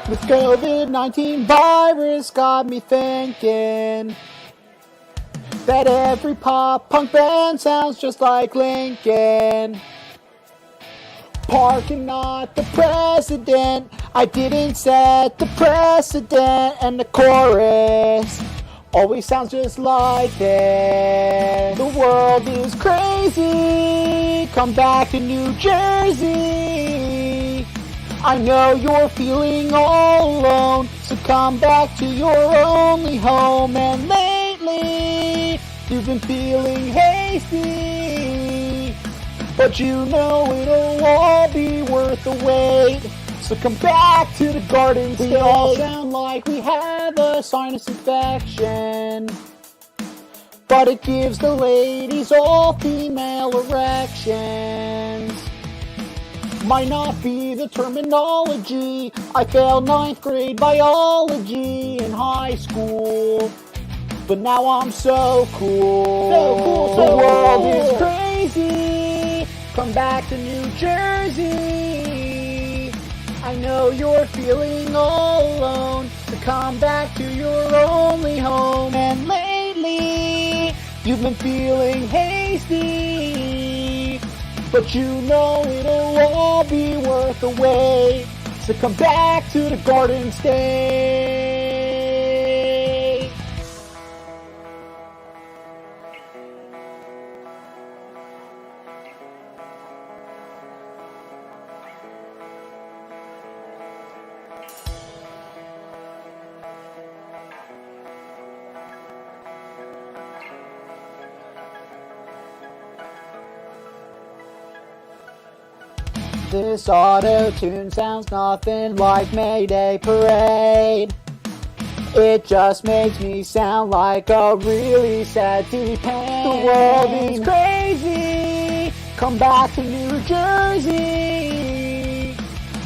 This COVID-19 virus got me thinking that every pop punk band sounds just like Linkin Park and not the president. I didn't set the precedent, and the chorus always sounds just like this. The world is crazy. Come back to New Jersey. I know you're feeling all alone, so come back to your only home. And lately, you've been feeling hasty, but you know it'll all be worth the wait. So come back to the Garden State. We all sound like we have a sinus infection, but it gives the ladies all female erections. Might not be the terminology. I failed 9th grade biology in high school, but now I'm so cool. The world is crazy. Come back to New Jersey. I know you're feeling all alone, so come back to your only home. And lately, you've been feeling hasty, but you know it'll all be worth the wait. So come back to the Garden State. This auto-tune sounds nothing like Mayday Parade. It just makes me sound like a really sad T-Pain. The world is crazy. Come back to New Jersey.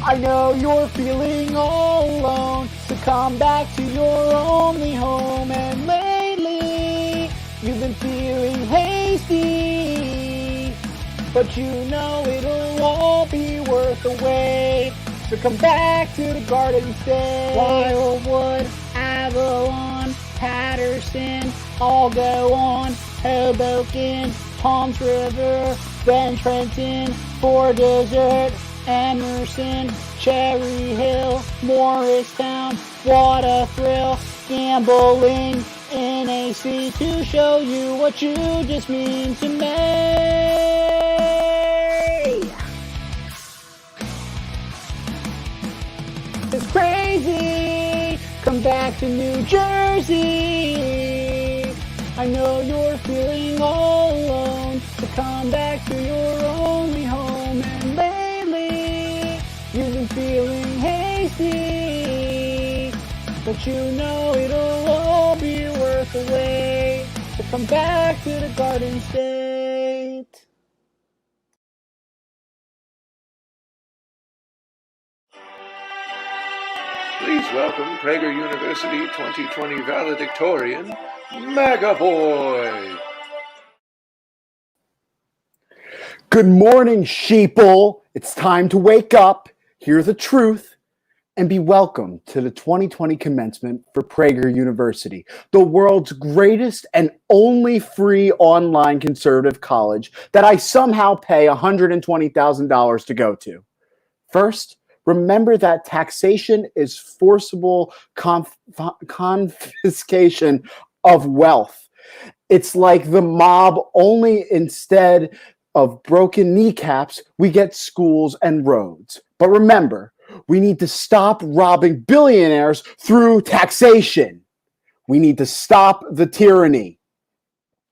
I know you're feeling all alone, so come back to your only home. And lately, you've been feeling hasty, but you know it'll all be worth the wait. So come back to the Garden State. Wildwood, Avalon, Patterson, all go on. Hoboken, Toms River, Ben Trenton, Fort Desert, Emerson, Cherry Hill, Morristown. What a thrill, gambling in AC to show you what you just mean to me. It's crazy. Come back to New Jersey. I know you're feeling all alone, so come back to your only home. And lately, you've been feeling hasty, but you know it'll all be worth the wait. So come back to the Garden State. Please welcome Prager University 2020 valedictorian, Mega Boy. Good morning, sheeple. It's time to wake up, hear the truth, and be welcome to the 2020 commencement for Prager University, the world's greatest and only free online conservative college that I somehow pay $120,000 to go to. First, remember that taxation is forcible confiscation of wealth. It's like the mob, only instead of broken kneecaps, we get schools and roads. But remember, we need to stop robbing billionaires through taxation. We need to stop the tyranny.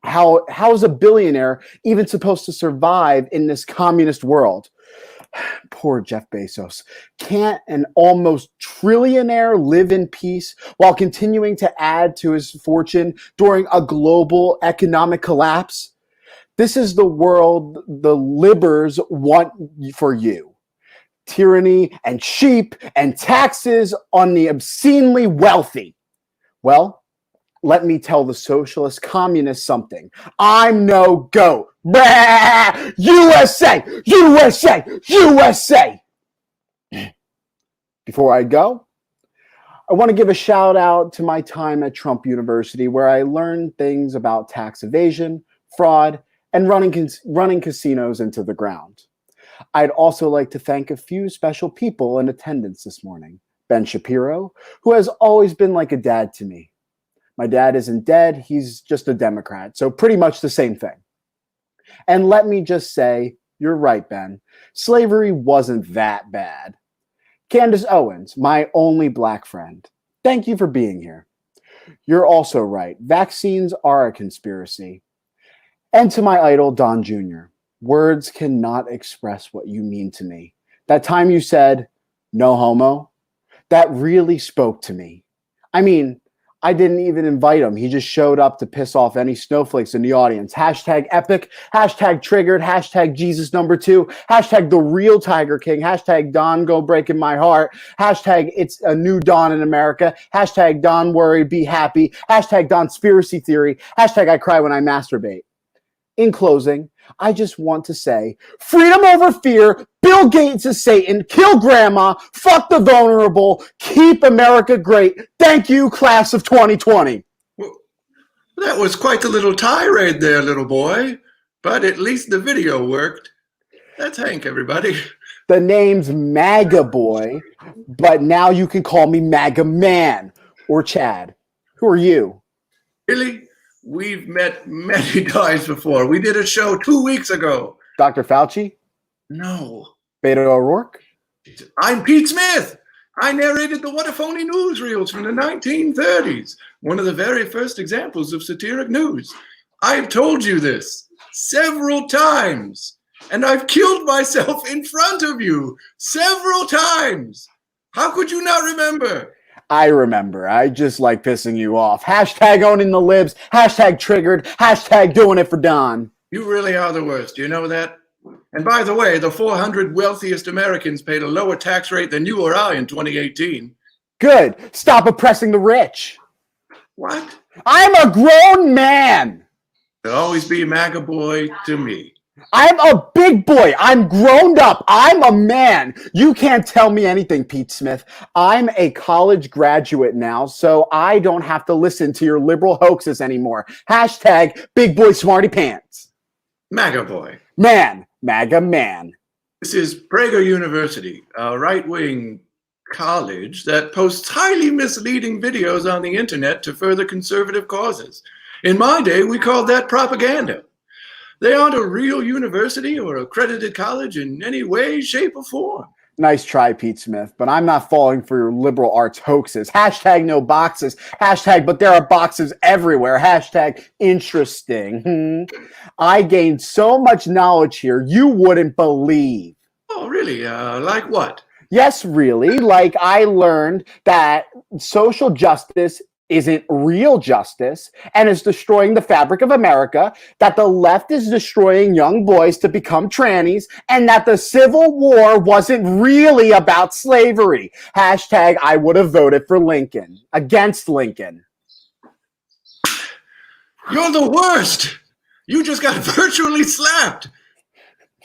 How is a billionaire even supposed to survive in this communist world? Poor Jeff Bezos. Can't an almost trillionaire live in peace while continuing to add to his fortune during a global economic collapse? This is the world the libbers want for you. Tyranny and sheep and taxes on the obscenely wealthy. Well, let me tell the socialist communists something. I'm no goat. Bah! USA! USA! USA! Before I go, I want to give a shout out to my time at Trump University, where I learned things about tax evasion, fraud, and running casinos into the ground. I'd also like to thank a few special people in attendance this morning. Ben Shapiro, who has always been like a dad to me. My dad isn't dead, he's just a Democrat, so pretty much the same thing. And let me just say, you're right, Ben. Slavery wasn't that bad. Candace Owens, my only black friend, thank you for being here. You're also right. Vaccines are a conspiracy. And to my idol, Don Jr., words cannot express what you mean to me. That time you said, no homo, that really spoke to me. I mean, I didn't even invite him. He just showed up to piss off any snowflakes in the audience. Hashtag epic, hashtag triggered, hashtag Jesus #2, hashtag the real Tiger King, hashtag Don go breaking my heart, hashtag it's a new dawn in America, hashtag Don worry, be happy, hashtag Donspiracy theory, hashtag I cry when I masturbate. In closing, I just want to say, freedom over fear, Bill Gates is Satan, kill grandma, fuck the vulnerable, keep America great. Thank you, class of 2020. Well, that was quite the little tirade there, little boy. But at least the video worked. That's Hank, everybody. The name's MAGA Boy, but now you can call me MAGA Man or Chad. Who are you? Really? We've met many times before. We did a show 2 weeks ago. Dr. Fauci? No. Beto O'Rourke? I'm Pete Smith. I narrated the What a Phony newsreels from the 1930s, one of the very first examples of satiric news. I've told you this several times, and I've killed myself in front of you several times. How could you not remember? I remember. I just like pissing you off. Hashtag owning the libs. Hashtag triggered. Hashtag doing it for Don. You really are the worst. Do you know that? And by the way, the 400 wealthiest Americans paid a lower tax rate than you or I in 2018. Good. Stop oppressing the rich. What? I'm a grown man. You'll always be MAGA boy to me. I'm a big boy. I'm grown up. I'm a man. You can't tell me anything, Pete Smith. I'm a college graduate now, so I don't have to listen to your liberal hoaxes anymore. Hashtag big boy smarty pants. MAGA boy. Man. MAGA man. This is Prager University, a right-wing college that posts highly misleading videos on the internet to further conservative causes. In my day, we called that propaganda. They aren't a real university or accredited college in any way, shape, or form. Nice try, Pete Smith, but I'm not falling for your liberal arts hoaxes. Hashtag no boxes. Hashtag but there are boxes everywhere. Hashtag interesting. I gained so much knowledge here you wouldn't believe. Oh, really? Like what? Yes, really. Like I learned that social justice isn't real justice and is destroying the fabric of America, that the left is destroying young boys to become trannies, and that the Civil War wasn't really about slavery. Hashtag I would have voted for Lincoln, against Lincoln. You're the worst. You just got virtually slapped.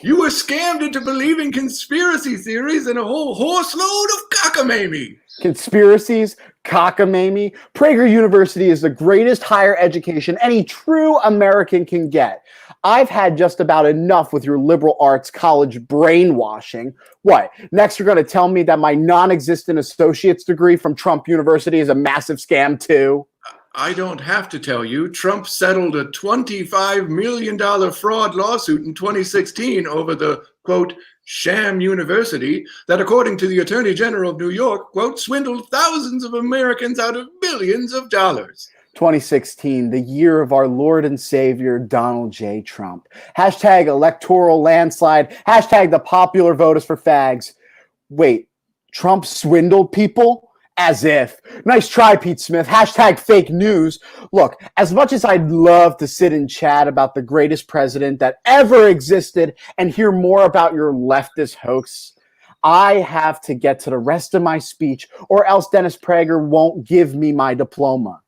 You were scammed into believing conspiracy theories and a whole horse load of cockamamie. Conspiracies, cockamamie. Prager University is the greatest higher education any true American can get. I've had just about enough with your liberal arts college brainwashing. What? Next, you're going to tell me that my non-existent associate's degree from Trump University is a massive scam too? I don't have to tell you. Trump settled a $25 million fraud lawsuit in 2016 over the, quote, sham university that, according to the Attorney General of New York, quote, swindled thousands of Americans out of billions of dollars. 2016, the year of our Lord and Savior, Donald J. Trump. Hashtag electoral landslide. Hashtag the popular vote is for fags. Wait, Trump swindled people? As if. Nice try, Pete Smith. Hashtag fake news. Look, as much as I'd love to sit and chat about the greatest president that ever existed and hear more about your leftist hoax, I have to get to the rest of my speech or else Dennis Prager won't give me my diploma.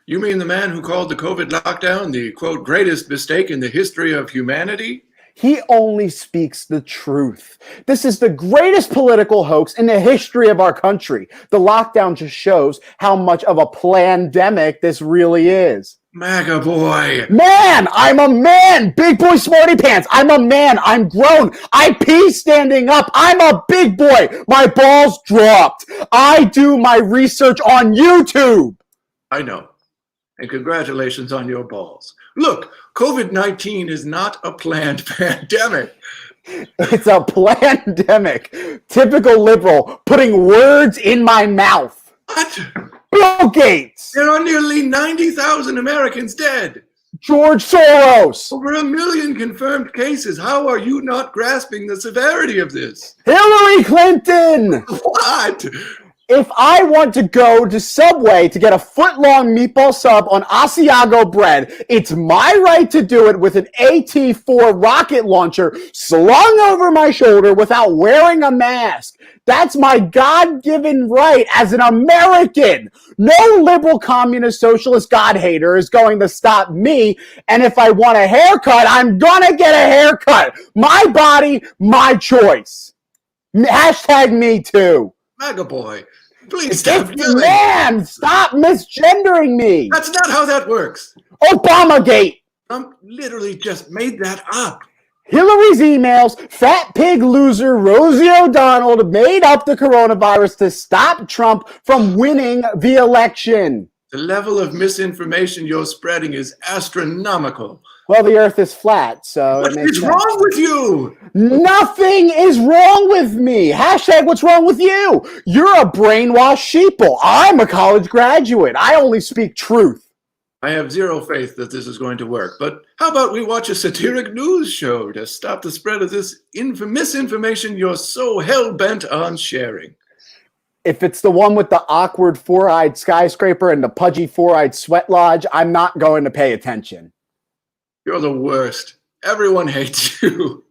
You mean the man who called the COVID lockdown the, quote, greatest mistake in the history of humanity? He only speaks the truth. This is the greatest political hoax in the history of our country. The lockdown just shows how much of a plandemic this really is. MAGA boy. Man, I'm a man. Big boy smarty pants. I'm a man. I'm grown. I pee standing up. I'm a big boy. My balls dropped. I do my research on YouTube. I know. And congratulations on your balls. Look, COVID-19 is not a planned pandemic. It's a plandemic. Typical liberal putting words in my mouth. What? Bill Gates. There are nearly 90,000 Americans dead. George Soros. Over 1 million confirmed cases. How are you not grasping the severity of this? Hillary Clinton. What? If I want to go to Subway to get a foot-long meatball sub on Asiago bread, it's my right to do it with an AT-4 rocket launcher slung over my shoulder without wearing a mask. That's my God-given right as an American. No liberal, communist, socialist, God-hater is going to stop me. And if I want a haircut, I'm going to get a haircut. My body, my choice. Hashtag me too. MAGA boy, please stop It's man, stop misgendering me. That's not how that works. Obamagate. Trump literally just made that up. Hillary's emails, fat pig loser Rosie O'Donnell made up the coronavirus to stop Trump from winning the election. The level of misinformation you're spreading is astronomical. Well, the earth is flat, so What is wrong with you? Nothing is wrong with me. Hashtag what's wrong with you? You're a brainwashed sheeple. I'm a college graduate. I only speak truth. I have zero faith that this is going to work, but how about we watch a satiric news show to stop the spread of this misinformation you're so hell-bent on sharing? If it's the one with the awkward four-eyed skyscraper and the pudgy four-eyed sweat lodge, I'm not going to pay attention. You're the worst. Everyone hates you.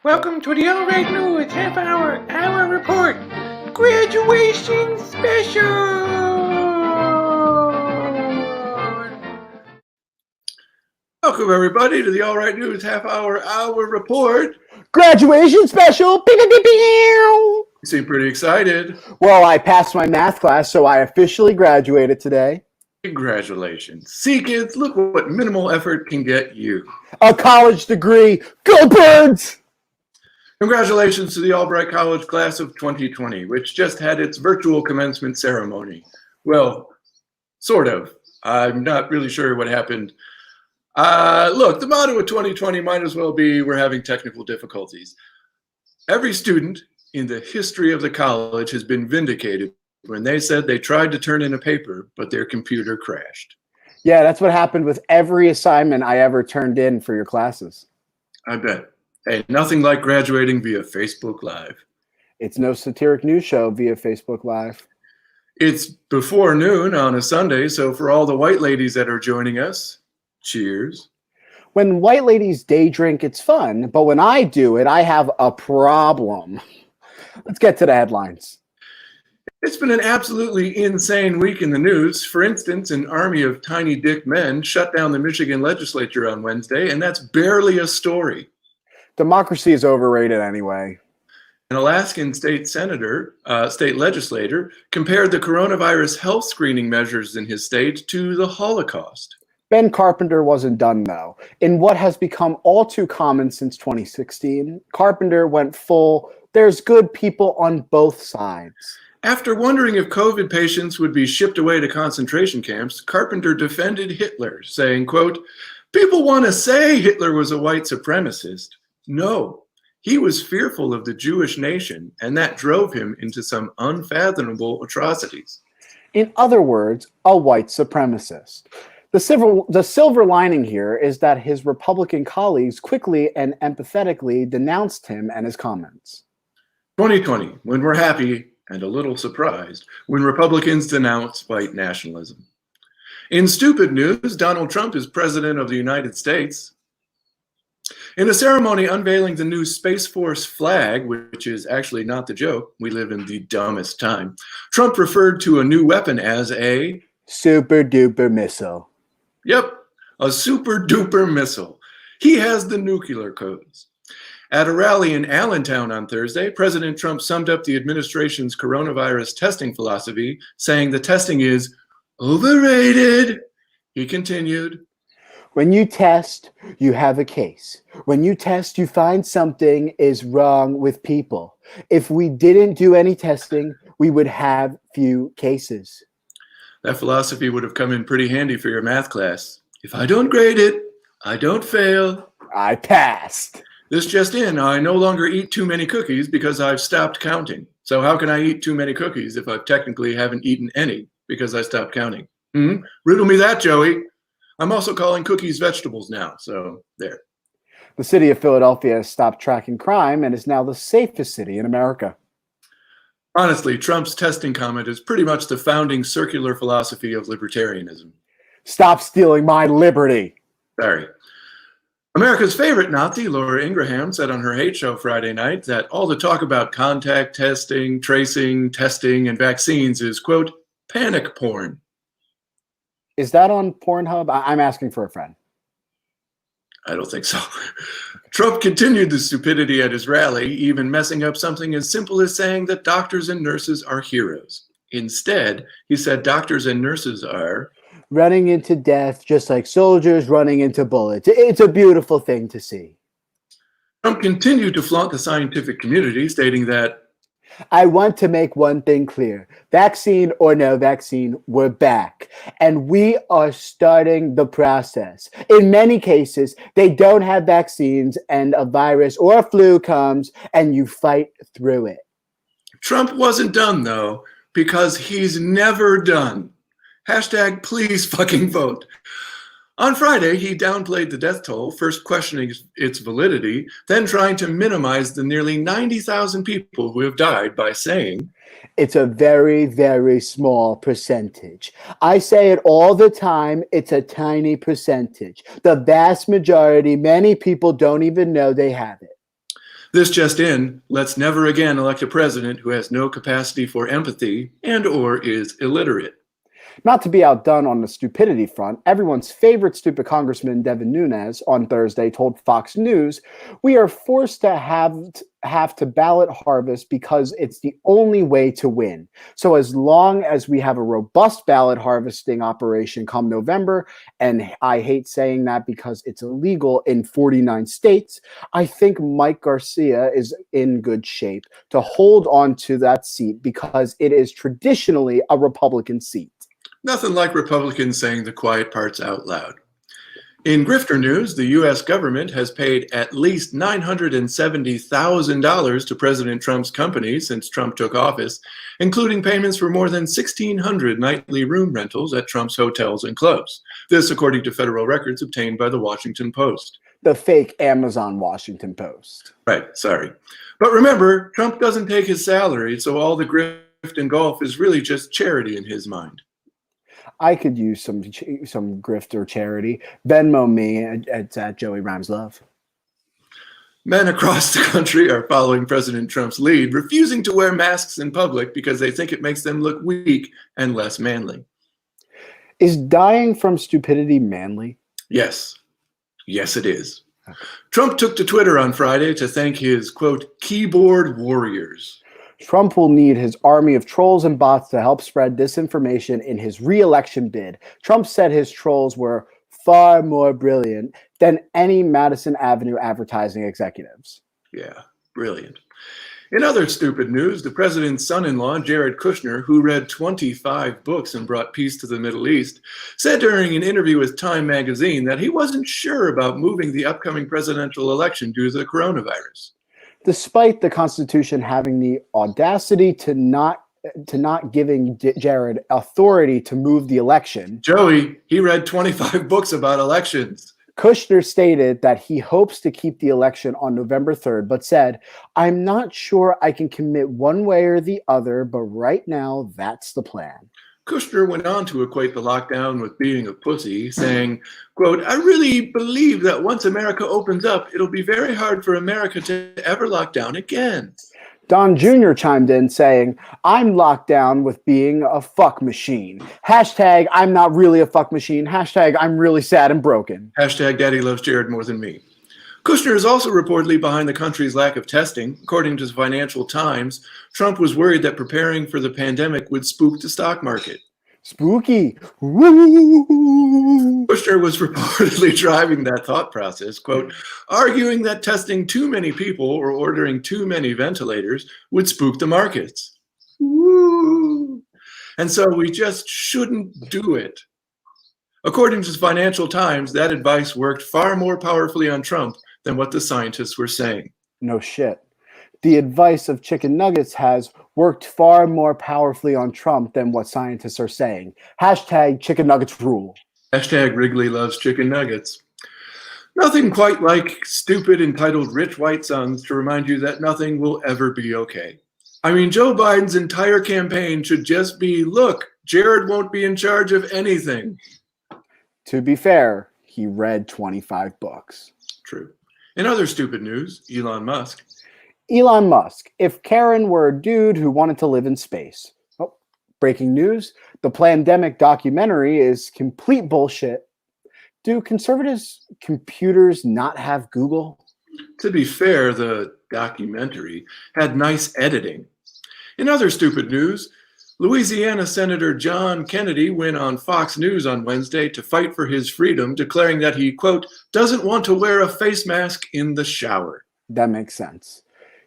Welcome to the Albright News half-hour report. Graduation special. Welcome, everybody, to the Albright News half-hour report. Graduation special. You seem pretty excited. Well, I passed my math class, so I officially graduated today. Congratulations. See, kids, look what minimal effort can get you. A college degree. Go Birds! Congratulations to the Albright College class of 2020, which just had its virtual commencement ceremony. Well, sort of. I'm not really sure what happened. Look, the motto of 2020 might as well be, we're having technical difficulties. Every student in the history of the college has been vindicated when they said they tried to turn in a paper, but their computer crashed. Yeah, that's what happened with every assignment I ever turned in for your classes. I bet. Hey, nothing like graduating via Facebook Live. It's no satiric news show via Facebook Live. It's before noon on a Sunday, so for all the white ladies that are joining us, cheers. When white ladies day drink, it's fun, but when I do it, I have a problem. Let's get to the headlines. It's been an absolutely insane week in the news. For instance, an army of tiny dick men shut down the Michigan legislature on Wednesday, and that's barely a story. Democracy is overrated anyway. An Alaskan state legislator, compared the coronavirus health screening measures in his state to the Holocaust. Ben Carpenter wasn't done, though. In what has become all too common since 2016, Carpenter went full, there's good people on both sides. After wondering if COVID patients would be shipped away to concentration camps, Carpenter defended Hitler, saying, quote, "People want to say Hitler was a white supremacist. No, he was fearful of the Jewish nation, and that drove him into some unfathomable atrocities." In other words, a white supremacist. The silver lining here is that his Republican colleagues quickly and empathetically denounced him and his comments. 2020, when we're happy and a little surprised when Republicans denounce white nationalism. In stupid news, Donald Trump is president of the United States. In a ceremony unveiling the new Space Force flag, which is actually not the joke, we live in the dumbest time, Trump referred to a new weapon as a super duper missile. Yep, a super duper missile. He has the nuclear codes. At a rally in Allentown on Thursday, President Trump summed up the administration's coronavirus testing philosophy, saying the testing is overrated. He continued, When you test, you have a case. When you test, you find something is wrong with people. If we didn't do any testing, we would have few cases. That philosophy would have come in pretty handy for your math class. If I don't grade it, I don't fail. I passed. This just in, I no longer eat too many cookies because I've stopped counting. So how can I eat too many cookies if I technically haven't eaten any because I stopped counting? Riddle me that, Joey. I'm also calling cookies vegetables now, so there. The city of Philadelphia has stopped tracking crime and is now the safest city in America. Honestly, Trump's testing comment is pretty much the founding circular philosophy of libertarianism. Stop stealing my liberty. Sorry. America's favorite Nazi, Laura Ingraham, said on her hate show Friday night that all the talk about contact testing, tracing, testing, and vaccines is, quote, panic porn. Is that on Pornhub? I'm asking for a friend. I don't think so. Trump continued the stupidity at his rally, even messing up something as simple as saying that doctors and nurses are heroes. Instead, he said doctors and nurses are running into death just like soldiers running into bullets. It's a beautiful thing to see. Trump continued to flaunt the scientific community, stating that I want to make one thing clear. Vaccine or no vaccine, we're back. And we are starting the process. In many cases, they don't have vaccines and a virus or a flu comes and you fight through it. Trump wasn't done, though, because he's never done. Hashtag please fucking vote. On Friday, he downplayed the death toll, first questioning its validity, then trying to minimize the nearly 90,000 people who have died by saying, it's a very, very small percentage. I say it all the time, it's a tiny percentage. The vast majority, many people don't even know they have it. This just in, let's never again elect a president who has no capacity for empathy and or is illiterate. Not to be outdone on the stupidity front, everyone's favorite stupid Congressman Devin Nunes on Thursday told Fox News, we are forced to have to ballot harvest because it's the only way to win. So as long as we have a robust ballot harvesting operation come November, and I hate saying that because it's illegal in 49 states, I think Mike Garcia is in good shape to hold on to that seat because it is traditionally a Republican seat. Nothing like Republicans saying the quiet parts out loud. In grifter news, the U.S. government has paid at least $970,000 to President Trump's company since Trump took office, including payments for more than 1,600 nightly room rentals at Trump's hotels and clubs. This, according to federal records obtained by the Washington Post. The fake Amazon Washington Post. Right, sorry. But remember, Trump doesn't take his salary, so all the grift and golf is really just charity in his mind. I could use some grift or charity. Venmo me at Joey Rhymes Love. Men across the country are following President Trump's lead, refusing to wear masks in public because they think it makes them look weak and less manly. Is dying from stupidity manly? Yes. Yes, it is. Okay. Trump took to Twitter on Friday to thank his, quote, keyboard warriors. Trump will need his army of trolls and bots to help spread disinformation in his re-election bid. Trump said his trolls were far more brilliant than any Madison Avenue advertising executives. Yeah, brilliant. In other stupid news, the president's son-in-law, Jared Kushner, who read 25 books and brought peace to the Middle East, said during an interview with Time magazine that he wasn't sure about moving the upcoming presidential election due to the coronavirus. Despite the Constitution having the audacity to not giving Jared authority to move the election. Joey, he read 25 books about elections. Kushner stated that he hopes to keep the election on November 3rd, but said, I'm not sure I can commit one way or the other, but right now that's the plan. Kushner went on to equate the lockdown with being a pussy, saying, quote, I really believe that once America opens up, it'll be very hard for America to ever lock down again. Don Jr. chimed in saying, I'm locked down with being a fuck machine. Hashtag, I'm not really a fuck machine. Hashtag, I'm really sad and broken. Hashtag, Daddy loves Jared more than me. Kushner is also reportedly behind the country's lack of testing. According to the Financial Times, Trump was worried that preparing for the pandemic would spook the stock market. Spooky. Woo! Kushner was reportedly driving that thought process, quote, arguing that testing too many people or ordering too many ventilators would spook the markets. Woo! And so we just shouldn't do it. According to the Financial Times, that advice worked far more powerfully on Trump than what the scientists were saying. No shit. The advice of chicken nuggets has worked far more powerfully on Trump than what scientists are saying. Hashtag chicken nuggets rule. Hashtag Wrigley loves chicken nuggets. Nothing quite like stupid, entitled rich white sons to remind you that nothing will ever be okay. I mean, Joe Biden's entire campaign should just be, look, Jared won't be in charge of anything. To be fair, he read 25 books. True. In other stupid news, Elon Musk. Elon Musk, if Karen were a dude who wanted to live in space. Oh, breaking news, the Plandemic documentary is complete bullshit. Do conservatives' computers not have Google? To be fair, the documentary had nice editing. In other stupid news, Louisiana Senator John Kennedy went on Fox News on Wednesday to fight for his freedom, declaring that he, quote, doesn't want to wear a face mask in the shower. That makes sense.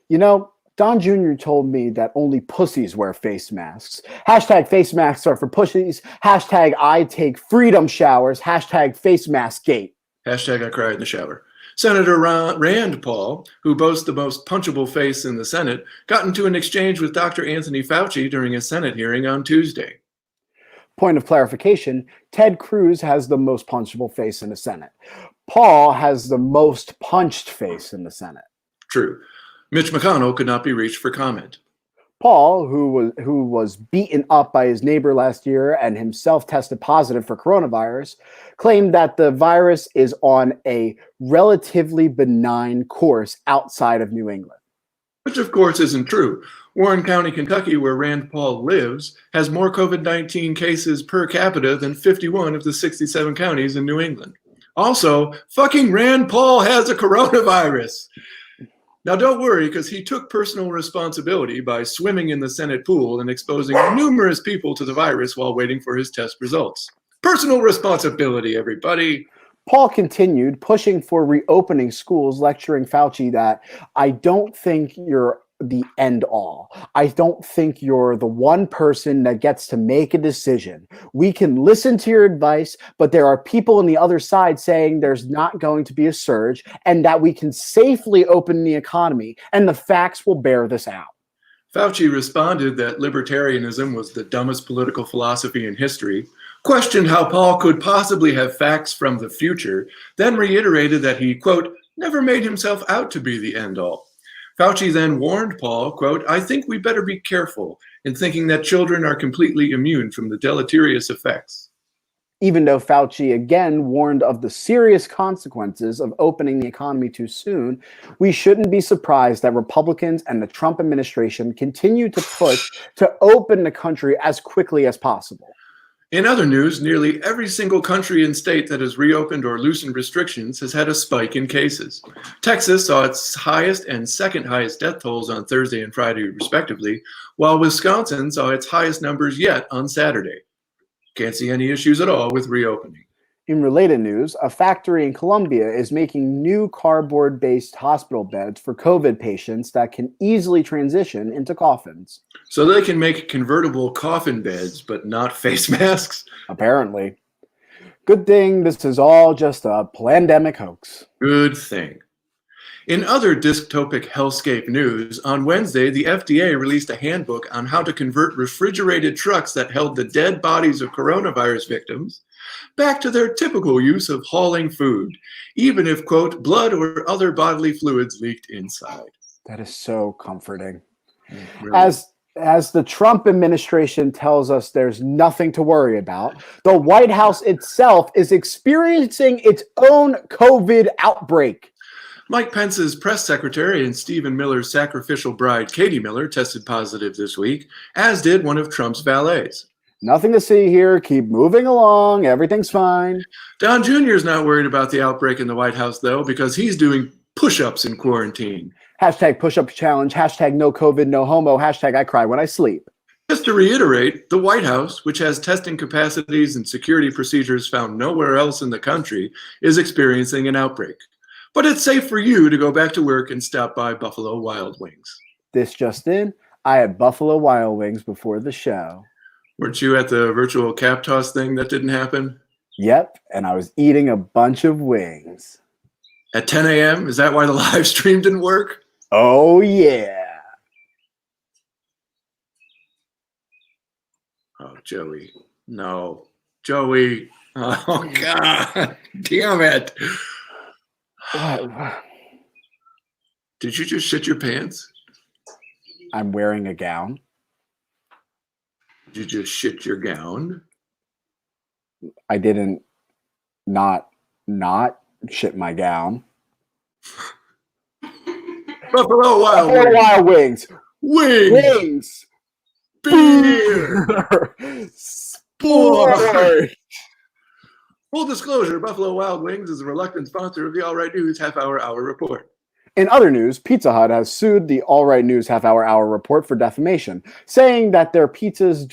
You know, Don Jr. told me that only pussies wear face masks. Hashtag face masks are for pussies. Hashtag I take freedom showers. Hashtag face mask gate. Hashtag I cried in the shower. Senator Rand Paul, who boasts the most punchable face in the Senate, got into an exchange with Dr. Anthony Fauci during a Senate hearing on Tuesday. Point of clarification, Ted Cruz has the most punchable face in the Senate. Paul has the most punched face in the Senate. True. Mitch McConnell could not be reached for comment. Paul, who was beaten up by his neighbor last year and himself tested positive for coronavirus, claimed that the virus is on a relatively benign course outside of New England. Which, of course, isn't true. Warren County, Kentucky, where Rand Paul lives, has more COVID-19 cases per capita than 51 of the 67 counties in New England. Also, fucking Rand Paul has a coronavirus. Now, don't worry, because he took personal responsibility by swimming in the Senate pool and exposing numerous people to the virus while waiting for his test results. Personal responsibility, everybody. Paul continued pushing for reopening schools, lecturing Fauci that I don't think you're the end all. I don't think you're the one person that gets to make a decision. We can listen to your advice, but there are people on the other side saying there's not going to be a surge and that we can safely open the economy, and the facts will bear this out. Fauci responded that libertarianism was the dumbest political philosophy in history, questioned how Paul could possibly have facts from the future, then reiterated that he, quote, never made himself out to be the end all. Fauci then warned Paul, quote, I think we better be careful in thinking that children are completely immune from the deleterious effects. Even though Fauci again warned of the serious consequences of opening the economy too soon, we shouldn't be surprised that Republicans and the Trump administration continue to push to open the country as quickly as possible. In other news, nearly every single country and state that has reopened or loosened restrictions has had a spike in cases. Texas saw its highest and second highest death tolls on Thursday and Friday, respectively, while Wisconsin saw its highest numbers yet on Saturday. Can't see any issues at all with reopening. In related news, a factory in Colombia is making new cardboard-based hospital beds for COVID patients that can easily transition into coffins. So they can make convertible coffin beds, but not face masks? Apparently. Good thing this is all just a plandemic hoax. Good thing. In other dystopic hellscape news, on Wednesday, the FDA released a handbook on how to convert refrigerated trucks that held the dead bodies of coronavirus victims back to their typical use of hauling food, even if, quote, blood or other bodily fluids leaked inside. That is so comforting. Really? As the Trump administration tells us there's nothing to worry about, the White House itself is experiencing its own COVID outbreak. Mike Pence's press secretary and Stephen Miller's sacrificial bride, Katie Miller, tested positive this week, as did one of Trump's valets. Nothing to see here. Keep moving along. Everything's fine. Don Jr. is not worried about the outbreak in the White House, though, because he's doing push-ups in quarantine. Hashtag push-up challenge. Hashtag no COVID, no homo. Hashtag I cry when I sleep. Just to reiterate, the White House, which has testing capacities and security procedures found nowhere else in the country, is experiencing an outbreak. But it's safe for you to go back to work and stop by Buffalo Wild Wings. This just in, I had Buffalo Wild Wings before the show. Weren't you at the virtual cap toss thing that didn't happen? Yep, and I was eating a bunch of wings. At 10 a.m.? Is that why the live stream didn't work? Oh, yeah. Oh, Joey. No. Joey. Oh, God. Damn it. Did you just shit your pants? I'm wearing a gown. Did you just shit your gown? I didn't not shit my gown. Buffalo Wild Buffalo Wings. Wild Wings. Wings. Beer. Sport. Full disclosure, Buffalo Wild Wings is a reluctant sponsor of the All Right News half-hour report. In other news, Pizza Hut has sued the All Right News half-hour report for defamation, saying that their pizzas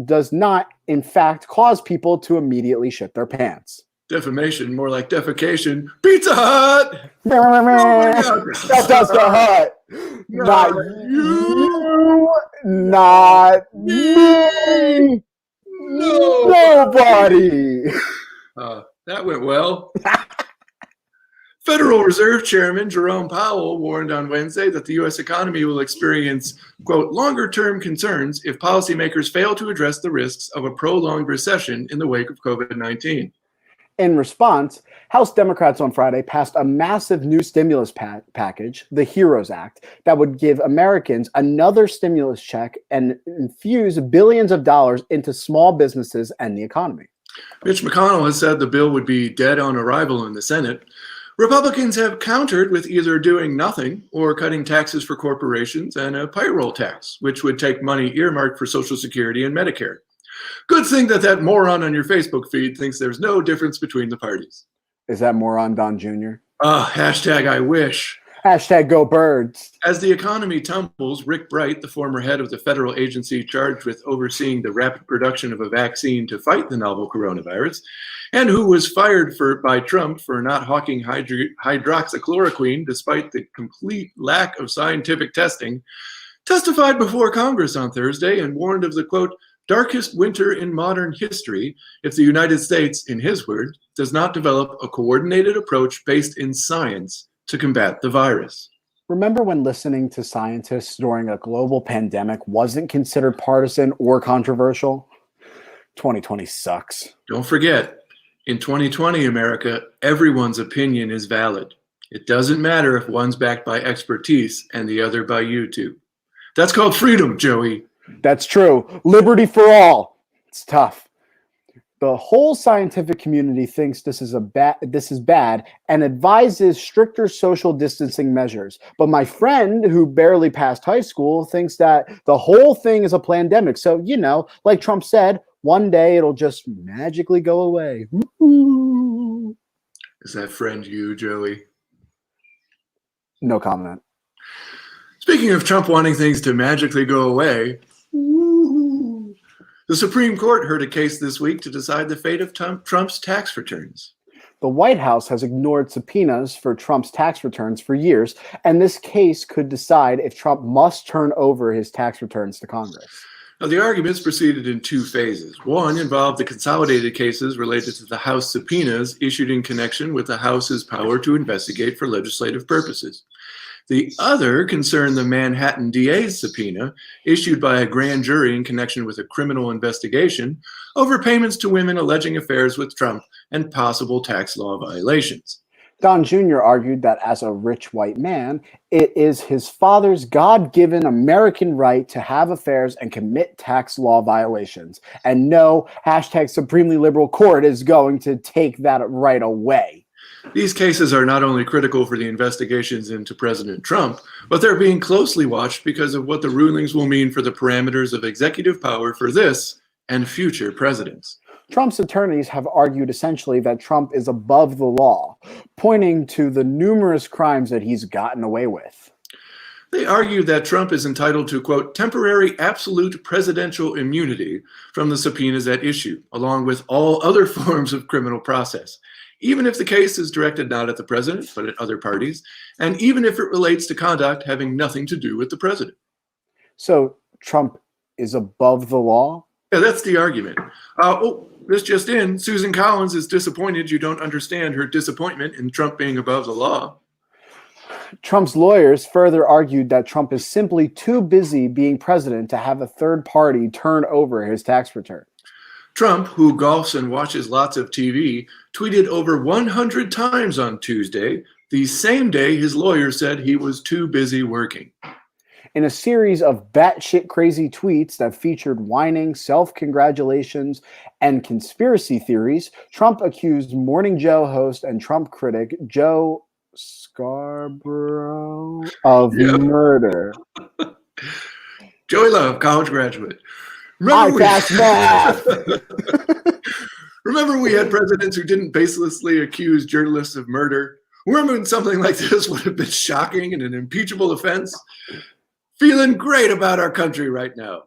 does not, in fact, cause people to immediately shit their pants. Defamation, more like defecation. Pizza Hut! That's just the Hut. Not you. Not me. No. Nobody. That went well. Federal Reserve Chairman Jerome Powell warned on Wednesday that the U.S. economy will experience, quote, longer-term concerns if policymakers fail to address the risks of a prolonged recession in the wake of COVID-19. In response, House Democrats on Friday passed a massive new stimulus package, the HEROES Act, that would give Americans another stimulus check and infuse billions of dollars into small businesses and the economy. Mitch McConnell has said the bill would be dead on arrival in the Senate. Republicans have countered with either doing nothing or cutting taxes for corporations and a payroll tax, which would take money earmarked for Social Security and Medicare. Good thing that moron on your Facebook feed thinks there's no difference between the parties. Is that moron Don Jr.? Hashtag I wish. Hashtag go birds. As the economy tumbles, Rick Bright, the former head of the federal agency charged with overseeing the rapid production of a vaccine to fight the novel coronavirus, and who was fired by Trump for not hawking hydroxychloroquine despite the complete lack of scientific testing, testified before Congress on Thursday and warned of the, quote, darkest winter in modern history if the United States, in his words, does not develop a coordinated approach based in science to combat the virus. Remember when listening to scientists during a global pandemic wasn't considered partisan or controversial? 2020 sucks. Don't forget, in 2020 America, everyone's opinion is valid. It doesn't matter if one's backed by expertise and the other by YouTube. That's called freedom, Joey. That's true. Liberty for all. It's tough. The whole scientific community thinks this is bad and advises stricter social distancing measures. But my friend who barely passed high school thinks that the whole thing is a pandemic. So, like Trump said, one day it'll just magically go away. Woo-hoo. Is that friend you, Joey? No comment. Speaking of Trump wanting things to magically go away, the Supreme Court heard a case this week to decide the fate of Trump's tax returns. The White House has ignored subpoenas for Trump's tax returns for years, and this case could decide if Trump must turn over his tax returns to Congress. Now, the arguments proceeded in two phases. One involved the consolidated cases related to the House subpoenas issued in connection with the House's power to investigate for legislative purposes. The other concerned the Manhattan DA's subpoena, issued by a grand jury in connection with a criminal investigation over payments to women alleging affairs with Trump and possible tax law violations. Don Jr. argued that as a rich white man, it is his father's God-given American right to have affairs and commit tax law violations. And no, hashtag supremely liberal court is going to take that right away. These cases are not only critical for the investigations into President Trump, but they're being closely watched because of what the rulings will mean for the parameters of executive power for this and future presidents. Trump's attorneys have argued essentially that Trump is above the law, pointing to the numerous crimes that he's gotten away with. They argue that Trump is entitled to, quote, temporary absolute presidential immunity from the subpoenas at issue, along with all other forms of criminal process, even if the case is directed not at the president, but at other parties, and even if it relates to conduct having nothing to do with the president. So Trump is above the law? Yeah, that's the argument. This just in, Susan Collins is disappointed you don't understand her disappointment in Trump being above the law. Trump's lawyers further argued that Trump is simply too busy being president to have a third party turn over his tax return. Trump, who golfs and watches lots of TV, tweeted over 100 times on Tuesday, the same day his lawyers said he was too busy working. In a series of batshit crazy tweets that featured whining, self-congratulations, and conspiracy theories, Trump accused Morning Joe host and Trump critic Joe Scarborough of murder. Joey Love, college graduate. Remember we had presidents who didn't baselessly accuse journalists of murder? Remember when something like this would have been shocking and an impeachable offense? Feeling great about our country right now.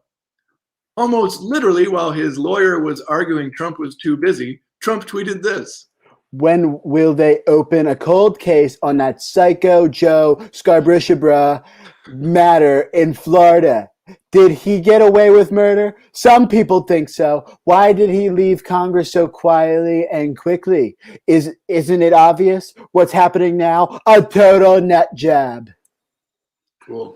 Almost literally, while his lawyer was arguing Trump was too busy, Trump tweeted this. When will they open a cold case on that psycho Joe Scarborough matter in Florida? Did he get away with murder? Some people think so. Why did he leave Congress so quietly and quickly? Isn't it obvious? What's happening now? A total nut job. Cool.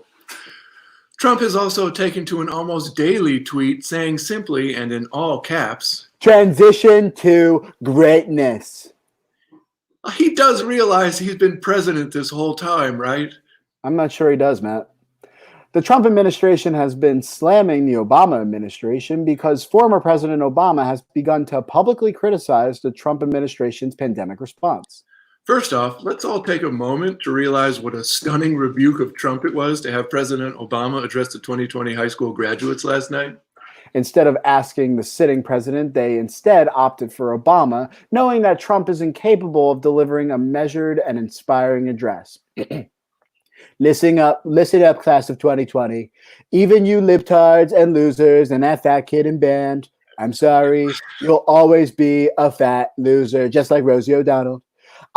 Trump has also taken to an almost daily tweet saying simply and in all caps, transition to greatness. He does realize he's been president this whole time, right? I'm not sure he does, Matt. The Trump administration has been slamming the Obama administration because former President Obama has begun to publicly criticize the Trump administration's pandemic response. First off, let's all take a moment to realize what a stunning rebuke of Trump it was to have President Obama address the 2020 high school graduates last night. Instead of asking the sitting president, they instead opted for Obama, knowing that Trump is incapable of delivering a measured and inspiring address. Listen up, class of 2020. Even you libtards and losers and that fat kid in band, I'm sorry, you'll always be a fat loser, just like Rosie O'Donnell.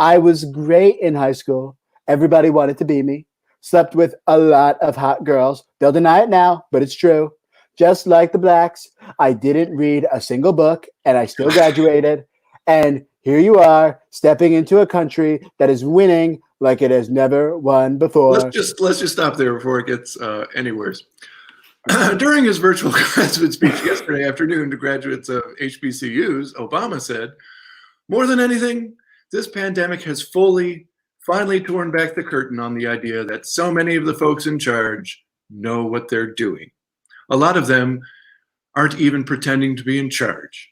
I was great in high school. Everybody wanted to be me. Slept with a lot of hot girls. They'll deny it now, but it's true. Just like the blacks, I didn't read a single book, and I still graduated. And here you are, stepping into a country that is winning like it has never won before. Let's just stop there before it gets any worse. During his virtual commencement speech yesterday afternoon to graduates of HBCUs, Obama said, "More than anything, this pandemic has finally torn back the curtain on the idea that so many of the folks in charge know what they're doing. A lot of them aren't even pretending to be in charge."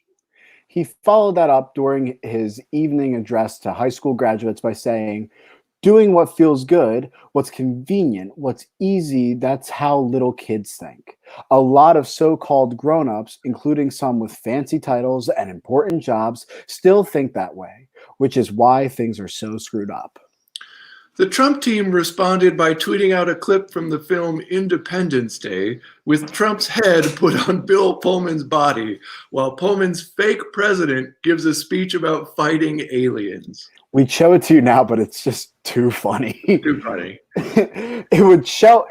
He followed that up during his evening address to high school graduates by saying, "Doing what feels good, what's convenient, what's easy, that's how little kids think. A lot of so-called grown-ups, including some with fancy titles and important jobs, still think that way, which is why things are so screwed up." The Trump team responded by tweeting out a clip from the film Independence Day with Trump's head put on Bill Pullman's body while Pullman's fake president gives a speech about fighting aliens. We'd show it to you now, but it's just too funny. Too funny. It would show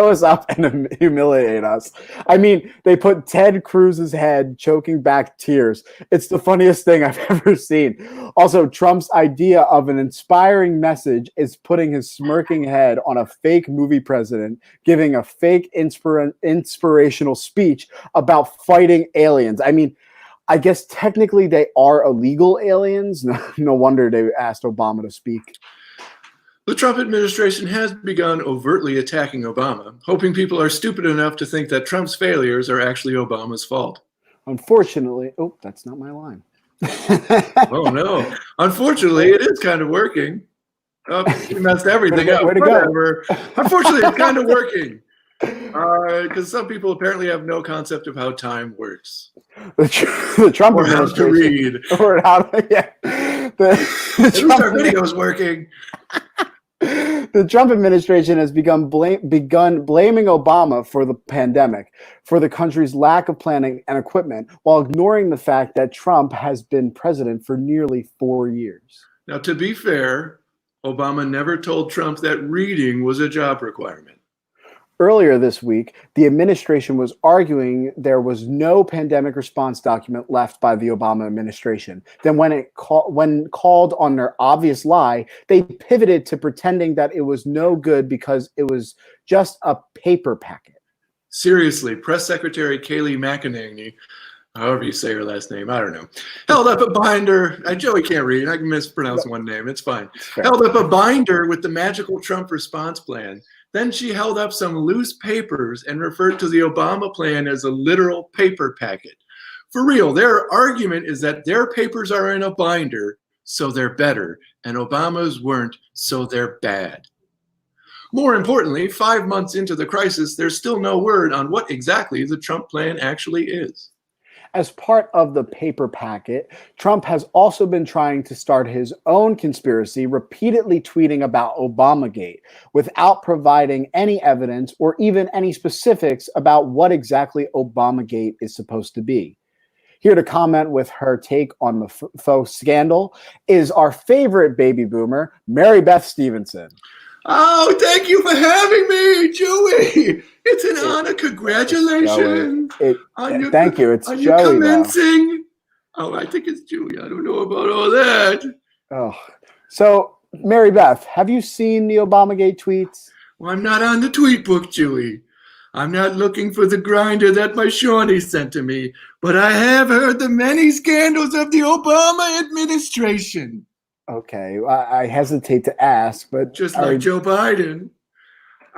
us up and humiliate us. I mean, they put Ted Cruz's head choking back tears. It's the funniest thing I've ever seen. Also, Trump's idea of an inspiring message is putting his smirking head on a fake movie president, giving a fake inspirational speech about fighting aliens. I mean, I guess technically they are illegal aliens. No wonder they asked Obama to speak. The Trump administration has begun overtly attacking Obama, hoping people are stupid enough to think that Trump's failures are actually Obama's fault. Unfortunately, that's not my line. Oh no. Unfortunately, it is kind of working. Oh, he messed everything up. Way to go. Unfortunately, it's kind of working. Because some people apparently have no concept of how time works. The Trump Or how to administration. read. Or how to, yeah. The At least Trump our video's working. The Trump administration has begun blaming Obama for the pandemic, for the country's lack of planning and equipment, while ignoring the fact that Trump has been president for nearly 4 years. Now, to be fair, Obama never told Trump that reading was a job requirement. Earlier this week, the administration was arguing there was no pandemic response document left by the Obama administration. Then when called on their obvious lie, they pivoted to pretending that it was no good because it was just a paper packet. Seriously, Press Secretary Kayleigh McEnany, however you say her last name, I don't know, held up a binder. Joey can't read. I can mispronounce one name. It's fine. Held up a binder with the magical Trump response plan. Then she held up some loose papers and referred to the Obama plan as a literal paper packet. For real, their argument is that their papers are in a binder, so they're better, and Obama's weren't, so they're bad. More importantly, 5 months into the crisis, there's still no word on what exactly the Trump plan actually is. As part of the paper packet, Trump has also been trying to start his own conspiracy, repeatedly tweeting about Obamagate without providing any evidence or even any specifics about what exactly Obamagate is supposed to be. Here to comment with her take on the faux scandal is our favorite baby boomer, Marybeth Stevenson. Oh, thank you for having me, Joey. It's an honor. Congratulations. Thank you. It's Are Joey. You commencing? Oh, I think it's Joey. I don't know about all that. Oh, so Marybeth, have you seen the Obamagate tweets? Well, I'm not on the tweet book, Joey. I'm not looking for the grinder that my Shawnee sent to me, but I have heard the many scandals of the Obama administration. Okay, I hesitate to ask, but just like Joe Biden,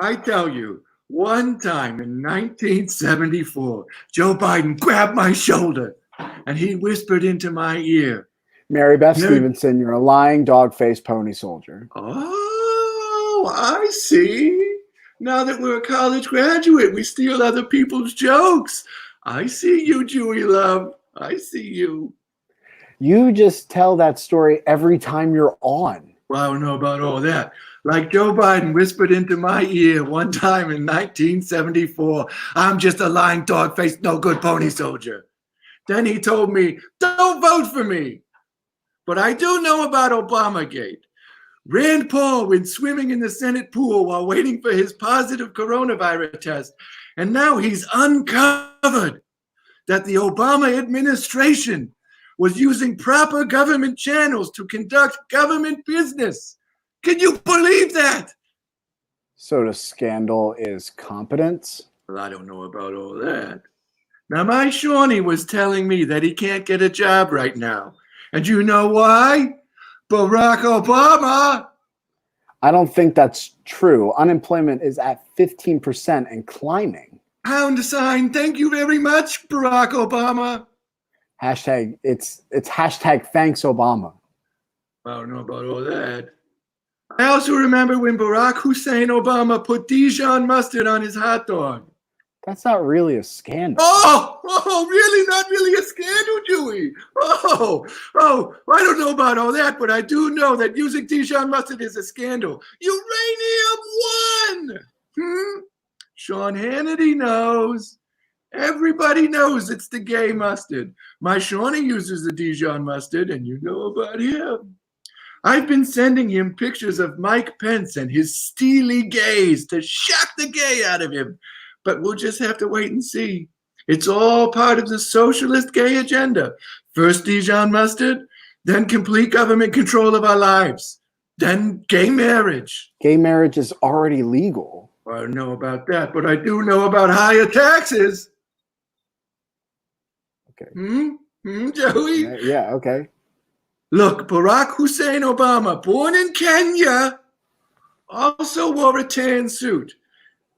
I tell you, one time in 1974, Joe Biden grabbed my shoulder and he whispered into my ear, Marybeth Stevenson, you're a lying dog-faced pony soldier. Oh, I see. Now that we're a college graduate, we steal other people's jokes. I see you, Joey love. I see you. You just tell that story every time you're on. Well, I don't know about all that. Like Joe Biden whispered into my ear one time in 1974, I'm just a lying dog-faced no-good pony soldier. Then he told me, don't vote for me. But I do know about Obamagate. Rand Paul went swimming in the Senate pool while waiting for his positive coronavirus test. And now he's uncovered that the Obama administration was using proper government channels to conduct government business. Can you believe that? So the scandal is competence? Well, I don't know about all that. Now, my Shawnee was telling me that he can't get a job right now. And you know why? Barack Obama. I don't think that's true. Unemployment is at 15% and climbing. Pound sign, thank you very much, Barack Obama. Hashtag, it's hashtag thanks Obama. I don't know about all that. I also remember when Barack Hussein Obama put Dijon mustard on his hot dog. That's not really a scandal. Oh, really? Not really a scandal, Joey? I don't know about all that, but I do know that using Dijon mustard is a scandal. Uranium 1! Sean Hannity knows. Everybody knows it's the gay mustard. My Shawnee uses the Dijon mustard, and you know about him. I've been sending him pictures of Mike Pence and his steely gaze to shock the gay out of him. But we'll just have to wait and see. It's all part of the socialist gay agenda. First Dijon mustard, then complete government control of our lives, then gay marriage. Gay marriage is already legal. I don't know about that, but I do know about higher taxes. Okay. Joey? Yeah, okay. Look, Barack Hussein Obama, born in Kenya, also wore a tan suit.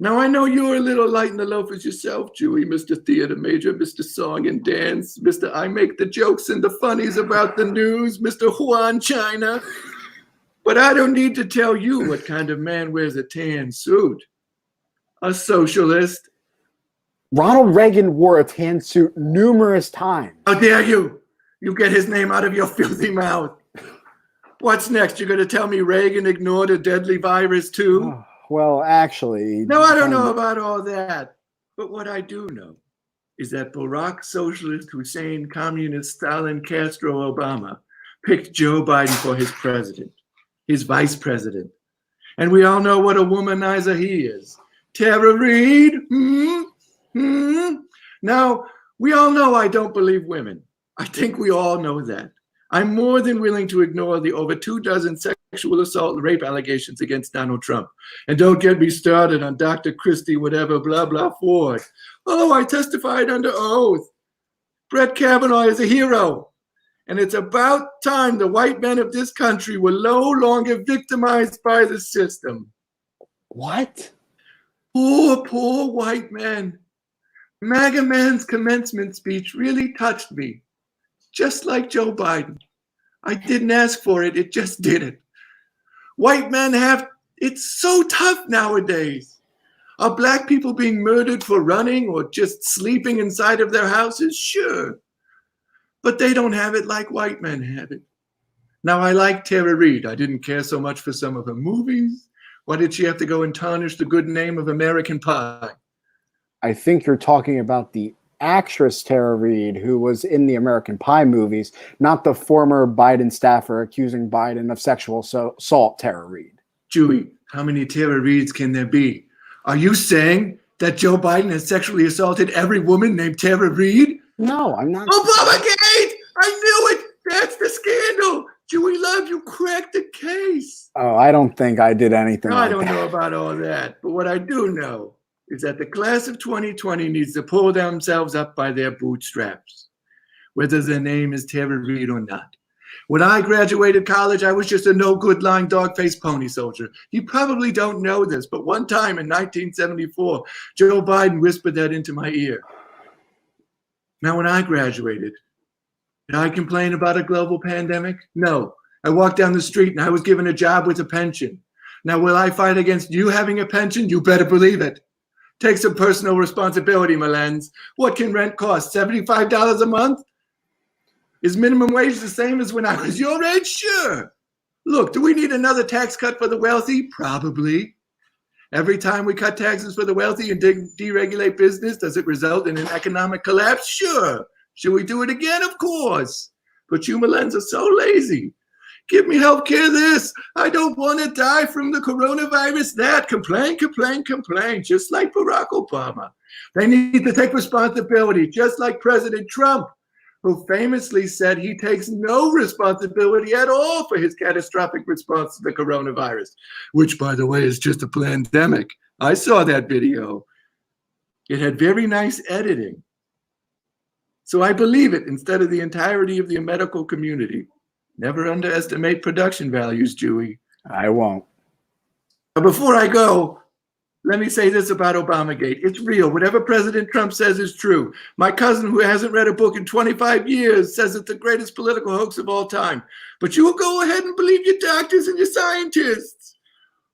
Now, I know you're a little light in the loafers yourself, Joey, Mr. Theater Major, Mr. Song and Dance, Mr. I make the jokes and the funnies about the news, Mr. Juan China. But I don't need to tell you what kind of man wears a tan suit. A socialist. Ronald Reagan wore a tan suit numerous times. How dare you? You get his name out of your filthy mouth. What's next? You're going to tell me Reagan ignored a deadly virus too? Oh, well, actually... No, I don't know about all that. But what I do know is that Barack, Socialist, Hussein, Communist, Stalin, Castro, Obama picked Joe Biden for his president, his vice president. And we all know what a womanizer he is. Tara Reid? Now, we all know I don't believe women. I think we all know that. I'm more than willing to ignore the over 24 sexual assault and rape allegations against Donald Trump. And don't get me started on Dr. Christie, whatever, blah, blah, Ford. Oh, I testified under oath. Brett Kavanaugh is a hero. And it's about time the white men of this country were no longer victimized by the system. What? Poor, poor white men. MAGA man's commencement speech really touched me. Just like Joe Biden. I didn't ask for it, it just did it. White men it's so tough nowadays. Are black people being murdered for running or just sleeping inside of their houses? Sure. But they don't have it like white men have it. Now, I like Tara Reid. I didn't care so much for some of her movies. Why did she have to go and tarnish the good name of American Pie? I think you're talking about the actress Tara Reid, who was in the American Pie movies, not the former Biden staffer accusing Biden of sexual assault Tara Reid. Julie, how many Tara Reids can there be? Are you saying that Joe Biden has sexually assaulted every woman named Tara Reid? No, I'm not. Obamagate! I knew it! That's the scandal! Julie Love, you cracked the case. Oh, I don't think I did anything No, like I don't that. know about all that. But what I do know is that the class of 2020 needs to pull themselves up by their bootstraps, whether their name is Tara Reid or not. When I graduated college, I was just a no-good lying dog-faced pony soldier. You probably don't know this, but one time in 1974, Joe Biden whispered that into my ear. Now, when I graduated, did I complain about a global pandemic? No. I walked down the street and I was given a job with a pension. Now, will I fight against you having a pension? You better believe it. Take some personal responsibility, Malens. What can rent cost? $75 a month? Is minimum wage the same as when I was your age? Sure. Look, do we need another tax cut for the wealthy? Probably. Every time we cut taxes for the wealthy and deregulate business, does it result in an economic collapse? Sure. Should we do it again? Of course. But you Malens are so lazy. Give me health care this. I don't want to die from the coronavirus that. Complain, complain, complain, just like Barack Obama. They need to take responsibility, just like President Trump, who famously said he takes no responsibility at all for his catastrophic response to the coronavirus, which, by the way, is just a pandemic. I saw that video. It had very nice editing. So I believe it instead of the entirety of the medical community. Never underestimate production values, Dewey. I won't. But before I go, let me say this about Obamagate. It's real. Whatever President Trump says is true. My cousin, who hasn't read a book in 25 years, says it's the greatest political hoax of all time. But you will go ahead and believe your doctors and your scientists.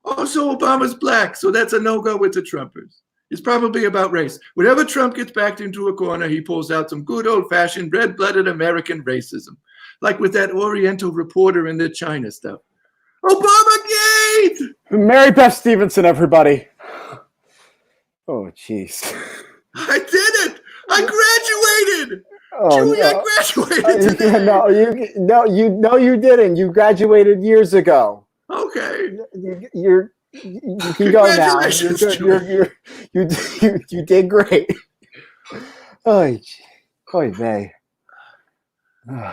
Also, Obama's black, so that's a no-go with the Trumpers. It's probably about race. Whenever Trump gets backed into a corner, he pulls out some good old-fashioned red-blooded American racism, like with that Oriental reporter in the China stuff. Obamagate! Marybeth Stevenson, everybody. Oh, jeez. I did it! I graduated! Oh, Julie, no. I graduated today! You didn't. You graduated years ago. Okay. You can go now. Congratulations, You did great. Oy vey.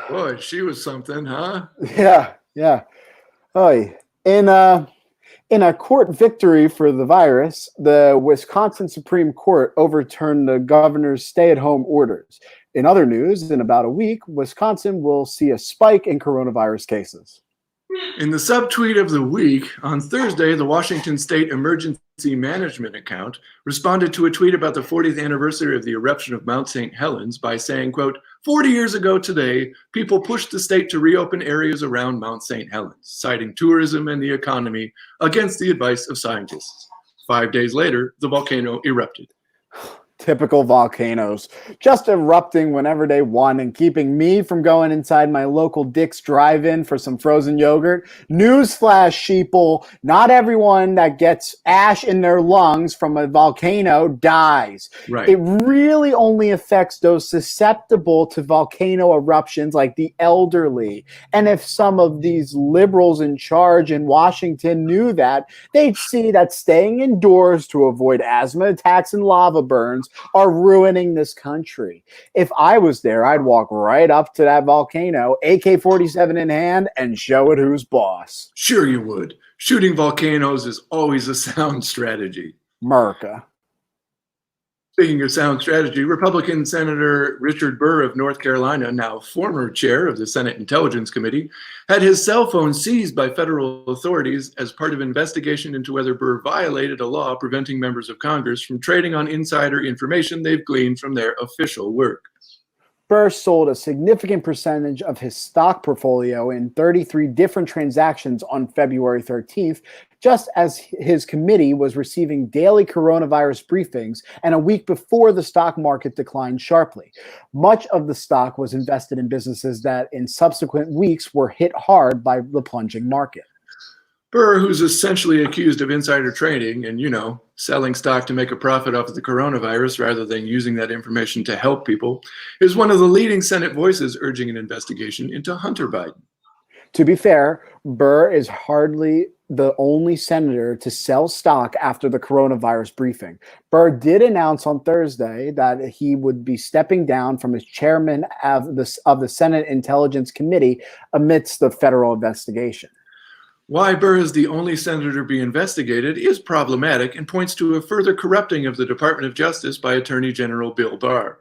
Boy, she was something, huh? Yeah. Oy. In a court victory for the virus, the Wisconsin Supreme Court overturned the governor's stay-at-home orders. In other news, in about a week, Wisconsin will see a spike in coronavirus cases. In the subtweet of the week, on Thursday, the Washington State Emergency Management account responded to a tweet about the 40th anniversary of the eruption of Mount St. Helens by saying, quote, 40 years ago today, people pushed the state to reopen areas around Mount St. Helens, citing tourism and the economy against the advice of scientists. 5 days later, the volcano erupted. Typical volcanoes, just erupting whenever they want and keeping me from going inside my local Dick's drive-in for some frozen yogurt. Newsflash, sheeple, not everyone that gets ash in their lungs from a volcano dies. Right. It really only affects those susceptible to volcano eruptions like the elderly. And if some of these liberals in charge in Washington knew that, they'd see that staying indoors to avoid asthma attacks and lava burns are ruining this country. If I was there, I'd walk right up to that volcano, AK-47 in hand, and show it who's boss. Sure you would. Shooting volcanoes is always a sound strategy. Merca. Speaking of sound strategy, Republican Senator Richard Burr of North Carolina, now former chair of the Senate Intelligence Committee, had his cell phone seized by federal authorities as part of an investigation into whether Burr violated a law preventing members of Congress from trading on insider information they've gleaned from their official work. Burr sold a significant percentage of his stock portfolio in 33 different transactions on February 13th, just as his committee was receiving daily coronavirus briefings and a week before the stock market declined sharply. Much of the stock was invested in businesses that in subsequent weeks were hit hard by the plunging market. Burr, who's essentially accused of insider trading and, selling stock to make a profit off of the coronavirus rather than using that information to help people, is one of the leading Senate voices urging an investigation into Hunter Biden. To be fair, Burr is hardly the only senator to sell stock after the coronavirus briefing. Burr did announce on Thursday that he would be stepping down from as chairman of the Senate Intelligence Committee amidst the federal investigation. Why Burr is the only senator to be investigated is problematic and points to a further corrupting of the Department of Justice by Attorney General Bill Barr.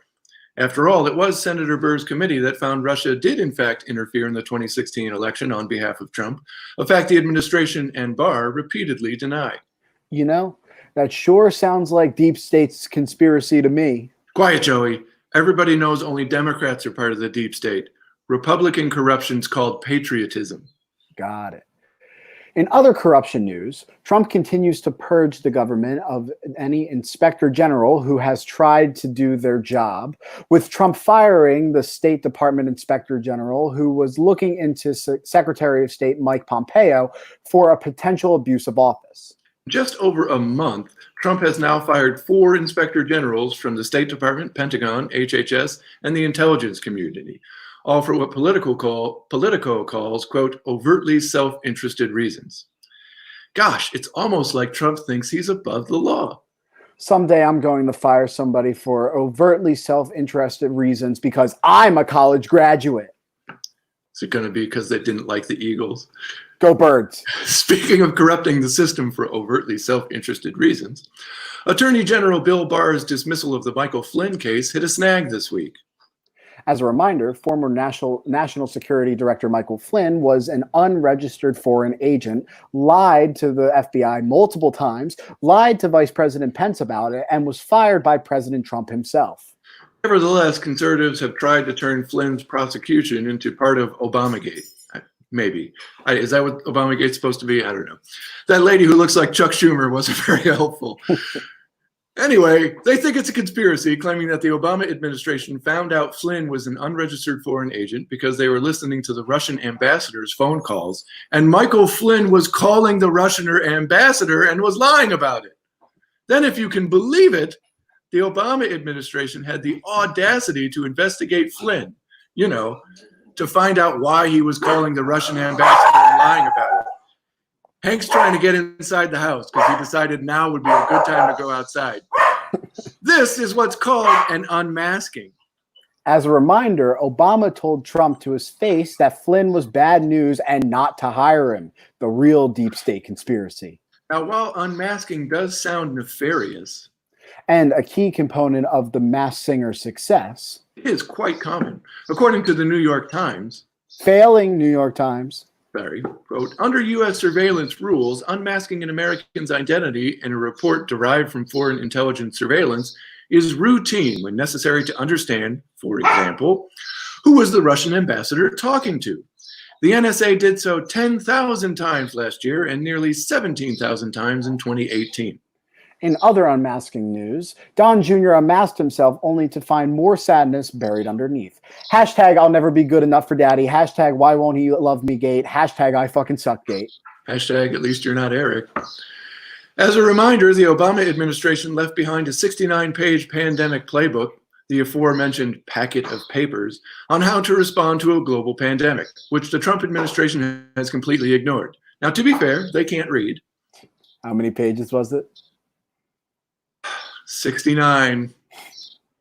After all, it was Senator Burr's committee that found Russia did in fact interfere in the 2016 election on behalf of Trump, a fact the administration and Barr repeatedly deny. That sure sounds like deep state's conspiracy to me. Quiet, Joey. Everybody knows only Democrats are part of the deep state. Republican corruption's called patriotism. Got it. In other corruption news, Trump continues to purge the government of any inspector general who has tried to do their job, with Trump firing the State Department inspector general who was looking into Secretary of State Mike Pompeo for a potential abuse of office. Just over a month, Trump has now fired 4 inspector generals from the State Department, Pentagon, HHS, and the intelligence community, all for what Politico calls, quote, overtly self-interested reasons. Gosh, it's almost like Trump thinks he's above the law. Someday I'm going to fire somebody for overtly self-interested reasons because I'm a college graduate. Is it going to be because they didn't like the Eagles? Go Birds. Speaking of corrupting the system for overtly self-interested reasons, Attorney General Bill Barr's dismissal of the Michael Flynn case hit a snag this week. As a reminder, former National Security Director Michael Flynn was an unregistered foreign agent, lied to the FBI multiple times, lied to Vice President Pence about it, and was fired by President Trump himself. Nevertheless, conservatives have tried to turn Flynn's prosecution into part of Obamagate. Maybe. Is that what Obamagate's supposed to be? I don't know. That lady who looks like Chuck Schumer wasn't very helpful. Anyway, they think it's a conspiracy, claiming that the Obama administration found out Flynn was an unregistered foreign agent because they were listening to the Russian ambassador's phone calls, and Michael Flynn was calling the Russian ambassador and was lying about it. Then, if you can believe it, the Obama administration had the audacity to investigate Flynn, to find out why he was calling the Russian ambassador and lying about it. Hank's trying to get inside the house because he decided now would be a good time to go outside. This is what's called an unmasking. As a reminder, Obama told Trump to his face that Flynn was bad news and not to hire him. The real deep state conspiracy. Now, while unmasking does sound nefarious, and a key component of the Masked Singer's success, it is quite common. According to the New York Times, failing New York Times, quote, under U.S. surveillance rules, unmasking an American's identity in a report derived from foreign intelligence surveillance is routine when necessary to understand, for example, who was the Russian ambassador talking to. The NSA did so 10,000 times last year and nearly 17,000 times in 2018. In other unmasking news, Don Jr. unmasked himself only to find more sadness buried underneath. Hashtag I'll never be good enough for daddy. Hashtag why won't he love me gate. Hashtag I fucking suck gate. Hashtag at least you're not Eric. As a reminder, the Obama administration left behind a 69-page pandemic playbook, the aforementioned packet of papers, on how to respond to a global pandemic, which the Trump administration has completely ignored. Now, to be fair, they can't read. How many pages was it? 69.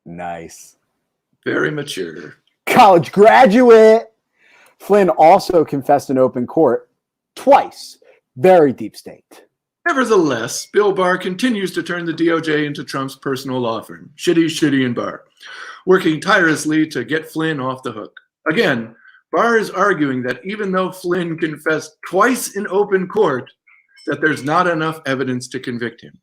Nice. Very mature. College graduate. Flynn also confessed in open court twice. Very deep state. Nevertheless, Bill Barr continues to turn the DOJ into Trump's personal law firm, Shitty and Barr, working tirelessly to get Flynn off the hook. Again, Barr is arguing that even though Flynn confessed twice in open court, that there's not enough evidence to convict him.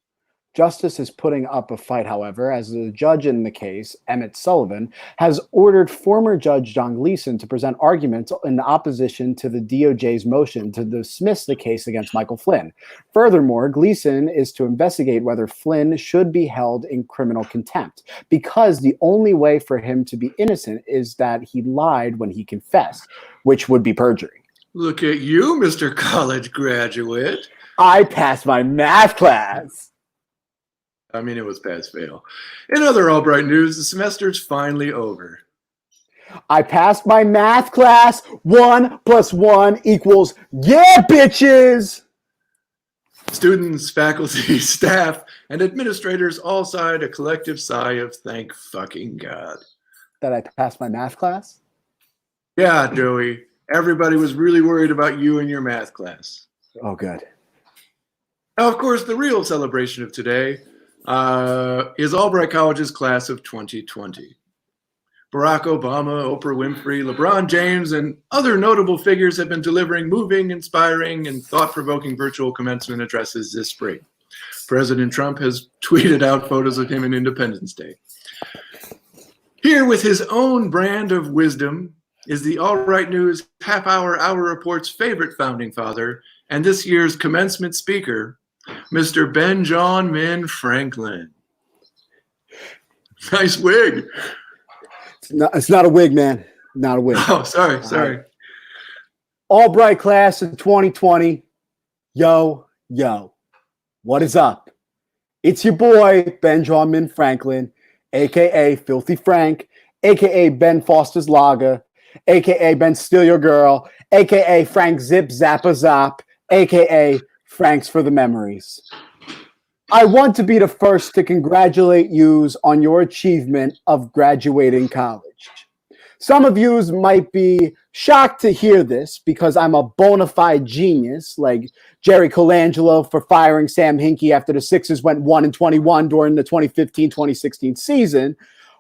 Justice is putting up a fight, however, as the judge in the case, Emmett Sullivan, has ordered former Judge John Gleeson to present arguments in opposition to the DOJ's motion to dismiss the case against Michael Flynn. Furthermore, Gleeson is to investigate whether Flynn should be held in criminal contempt, because the only way for him to be innocent is that he lied when he confessed, which would be perjury. Look at you, Mr. College graduate. I passed my math class. I mean, it was pass-fail. In other Albright news, the semester's finally over. I passed my math class. 1 + 1 = yeah, bitches. Students, faculty, staff, and administrators all sighed a collective sigh of thank fucking God. That I passed my math class? Yeah, Joey. Everybody was really worried about you and your math class. Oh, good. Now, of course, the real celebration of today is Albright College's class of 2020. Barack Obama, Oprah Winfrey, LeBron James, and other notable figures have been delivering moving, inspiring, and thought-provoking virtual commencement addresses this spring. President Trump has tweeted out photos of him in Independence Day. Here with his own brand of wisdom is the Albright News half-hour report's favorite founding father and this year's commencement speaker, Mr. BenJAWNmin Franklin. Nice wig. It's not a wig, man. Not a wig. Oh, sorry. Albright class of 2020. Yo. What is up? It's your boy, BenJAWNmin Franklin, a.k.a. Filthy Frank, a.k.a. Ben Foster's Lager, a.k.a. Ben Steal Your Girl, a.k.a. Frank Zip Zappa Zop, a.k.a. Franks for the Memories. I want to be the first to congratulate yous on your achievement of graduating college. Some of yous might be shocked to hear this because I'm a bona fide genius, like Jerry Colangelo for firing Sam Hinkie after the Sixers went 1-21 during the 2015-2016 season,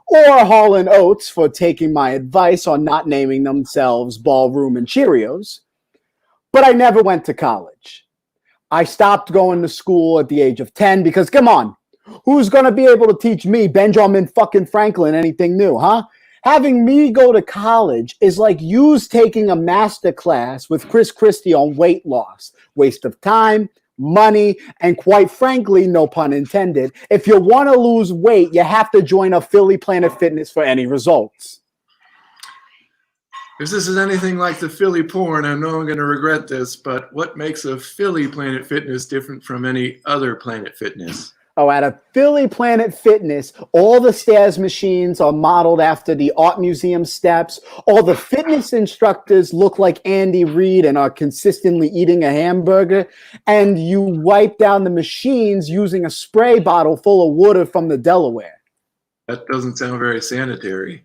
or Hall & Oates for taking my advice on not naming themselves Ballroom and Cheerios. But I never went to college. I stopped going to school at the age of 10 because, come on, who's going to be able to teach me, BenJAWNmin fucking Franklin, anything new, huh? Having me go to college is like yous taking a master class with Chris Christie on weight loss. Waste of time, money, and quite frankly, no pun intended, if you want to lose weight, you have to join a Philly Planet Fitness for any results. If this is anything like the Philly porn, I know I'm going to regret this, but what makes a Philly Planet Fitness different from any other Planet Fitness? Oh, at a Philly Planet Fitness, all the stairs machines are modeled after the art museum steps. All the fitness instructors look like Andy Reid and are consistently eating a hamburger. And you wipe down the machines using a spray bottle full of water from the Delaware. That doesn't sound very sanitary.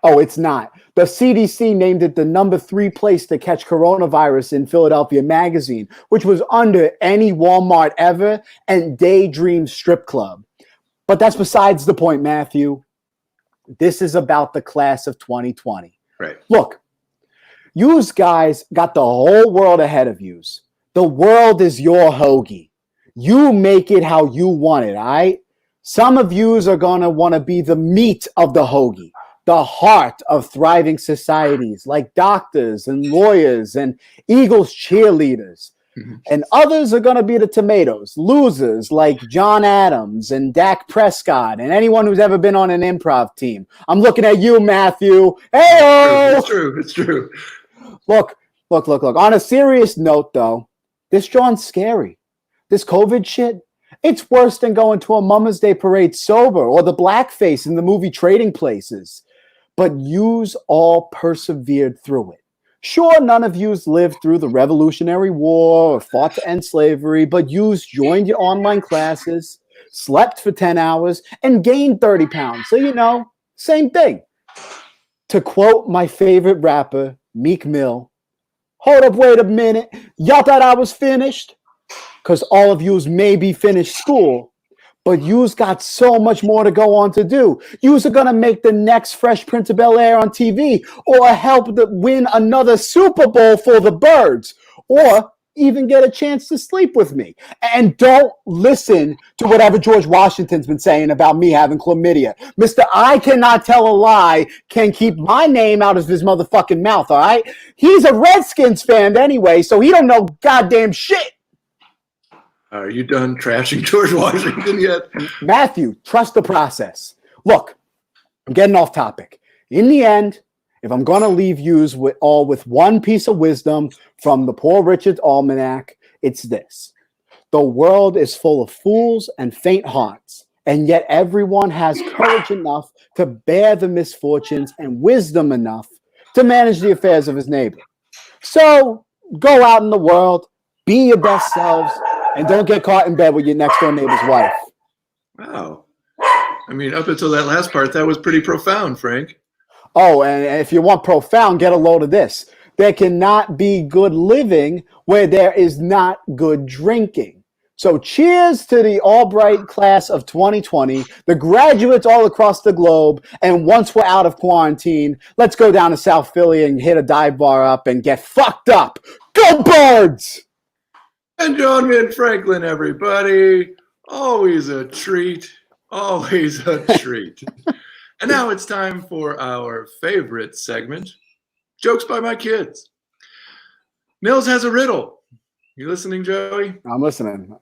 Oh, it's not. The CDC named it the #3 place to catch coronavirus in Philadelphia Magazine, which was under any Walmart ever and Daydream Strip Club. But that's besides the point, Matthew. This is about the class of 2020. Right. Look, yous guys got the whole world ahead of yous. The world is your hoagie. You make it how you want it, all right? Some of yous are going to want to be the meat of the hoagie, the heart of thriving societies like doctors and lawyers and Eagles cheerleaders. Mhm. And others are going to be the tomatoes, losers like John Adams and Dak Prescott and anyone who's ever been on an improv team. I'm looking at you, Matthew. Hey! It's true. It's true. Look. On a serious note, though, this John's scary. This COVID shit, it's worse than going to a Mama's Day parade sober or the blackface in the movie Trading Places. But yous all persevered through it. Sure, none of yous lived through the Revolutionary War or fought to end slavery, but yous joined your online classes, slept for 10 hours, and gained 30 pounds. So, same thing. To quote my favorite rapper, Meek Mill, hold up, wait a minute. Y'all thought I was finished? Because all of yous maybe finished school, but yous got so much more to go on to do. Yous are going to make the next Fresh Prince of Bel-Air on TV, or help win another Super Bowl for the Birds, or even get a chance to sleep with me. And don't listen to whatever George Washington's been saying about me having chlamydia. Mr. I cannot tell a lie can keep my name out of his motherfucking mouth, all right? He's a Redskins fan anyway, so he don't know goddamn shit. Are you done trashing George Washington yet? Matthew, trust the process. Look, I'm getting off topic. In the end, if I'm going to leave yous with one piece of wisdom from the Poor Richard's Almanac, it's this. The world is full of fools and faint hearts, and yet everyone has courage enough to bear the misfortunes and wisdom enough to manage the affairs of his neighbor. So go out in the world, be your best selves, and don't get caught in bed with your next door neighbor's wife. Wow. I mean, up until that last part, that was pretty profound, Frank. Oh, and if you want profound, get a load of this. There cannot be good living where there is not good drinking. So cheers to the Albright class of 2020, the graduates all across the globe, and once we're out of quarantine, let's go down to South Philly and hit a dive bar up and get fucked up. Go Birds! BenJAWNmin Franklin, everybody. Always a treat. Always a treat. And now it's time for our favorite segment, Jokes by My Kids. Nils has a riddle. You listening, Joey? I'm listening.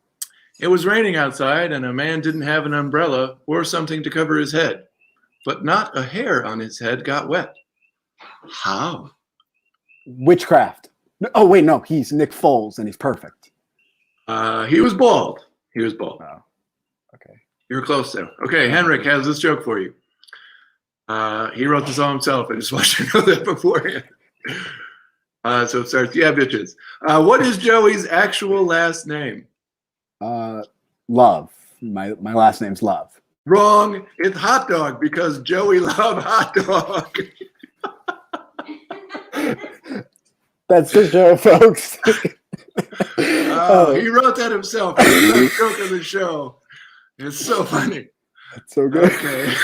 It was raining outside, and a man didn't have an umbrella or something to cover his head, but not a hair on his head got wet. How? Witchcraft. Oh, wait, no. He's Nick Foles, and he's perfect. He was bald. He was bald. Oh, okay. You were close there. Okay, Henrik has this joke for you. He wrote this all himself. I just want you to know that beforehand. So it starts, yeah, bitches. What is Joey's actual last name? Love. My last name's Love. Wrong. It's Hot Dog because Joey loved hot dog. That's the show, folks. He wrote that himself. It's the joke of the show. It's so funny. That's so good. Okay.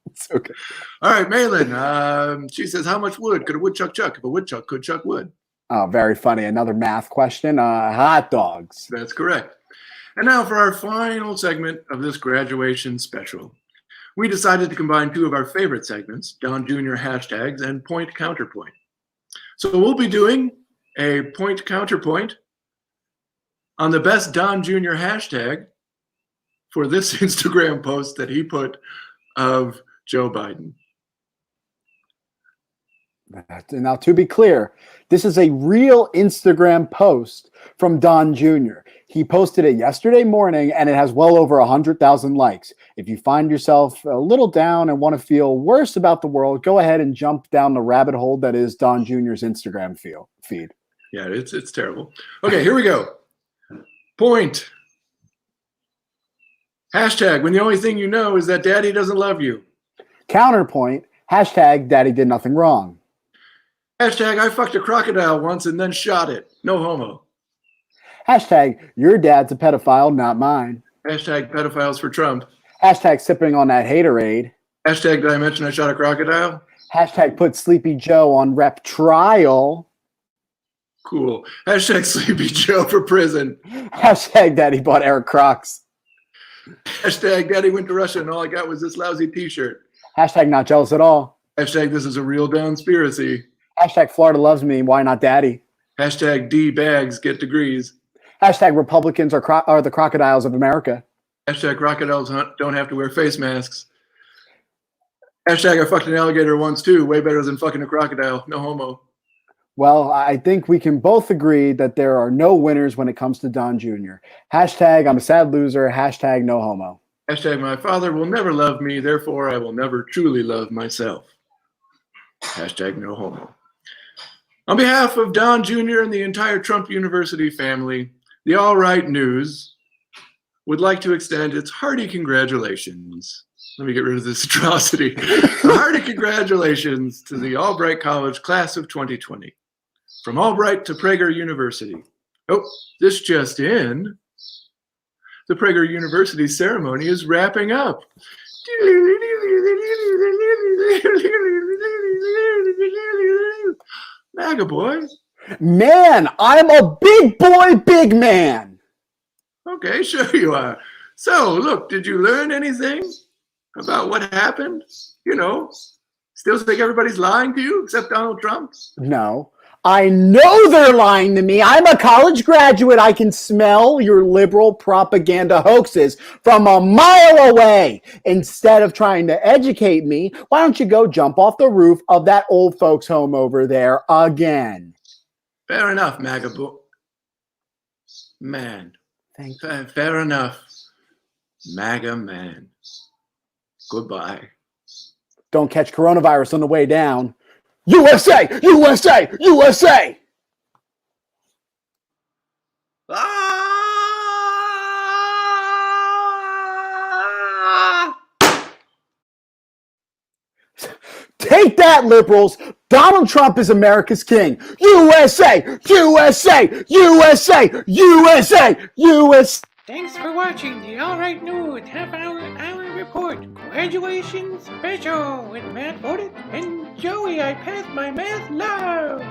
It's okay. All right, Malin. She says, how much wood could a woodchuck chuck if a woodchuck could chuck wood? Oh, very funny. Another math question. Hot dogs. That's correct. And now for our final segment of this graduation special. We decided to combine two of our favorite segments, Don Jr. hashtags and point counterpoint. So we'll be doing a point counterpoint on the best Don Jr. hashtag for this Instagram post that he put of Joe Biden. Now, to be clear, this is a real Instagram post from Don Jr. He posted it yesterday morning, and it has well over 100,000 likes. If you find yourself a little down and want to feel worse about the world, go ahead and jump down the rabbit hole that is Don Jr.'s Instagram feed. Yeah, it's terrible. Okay, here we go. Point. Hashtag, when the only thing you know is that daddy doesn't love you. Counterpoint. Hashtag, daddy did nothing wrong. Hashtag, I fucked a crocodile once and then shot it. No homo. Hashtag, your dad's a pedophile, not mine. Hashtag, pedophiles for Trump. Hashtag, sipping on that haterade. Hashtag, did I mention I shot a crocodile? Hashtag, put Sleepy Joe on rep trial. Cool. Hashtag, Sleepy Joe for prison. Hashtag, daddy bought Eric Crocs. Hashtag, daddy went to Russia and all I got was this lousy t-shirt. Hashtag, not jealous at all. Hashtag, this is a real conspiracy. Hashtag, Florida loves me, why not daddy? Hashtag D-bags get degrees. Hashtag Republicans are the crocodiles of America. Hashtag crocodiles don't have to wear face masks. Hashtag I fucked an alligator once too. Way better than fucking a crocodile. No homo. Well, I think we can both agree that there are no winners when it comes to Don Jr. Hashtag I'm a sad loser. Hashtag no homo. Hashtag my father will never love me, therefore I will never truly love myself. Hashtag no homo. On behalf of Don Jr. and the entire Trump University family, the Albright News would like to extend its hearty congratulations. Let me get rid of this atrocity. Hearty congratulations to the Albright College class of 2020. From Albright to Prager University. Oh, this just in. The Prager University ceremony is wrapping up. MAGA boy. Man, I'm a big boy, big man. Okay, sure you are. So, look, did you learn anything about what happened? You know, still think everybody's lying to you except Donald Trump? No. I know they're lying to me. I'm a college graduate. I can smell your liberal propaganda hoaxes from a mile away. Instead of trying to educate me, why don't you go jump off the roof of that old folks' home over there again? Fair enough, MAGA boy. Man. Fair enough. MAGA man. Goodbye. Don't catch coronavirus on the way down. USA! USA! USA! Take that, liberals! Donald Trump is America's king. USA! USA! USA! USA! USA! Thanks for watching the Albright News half-hour report graduation special with Matt Voted and Joey. I passed my math love.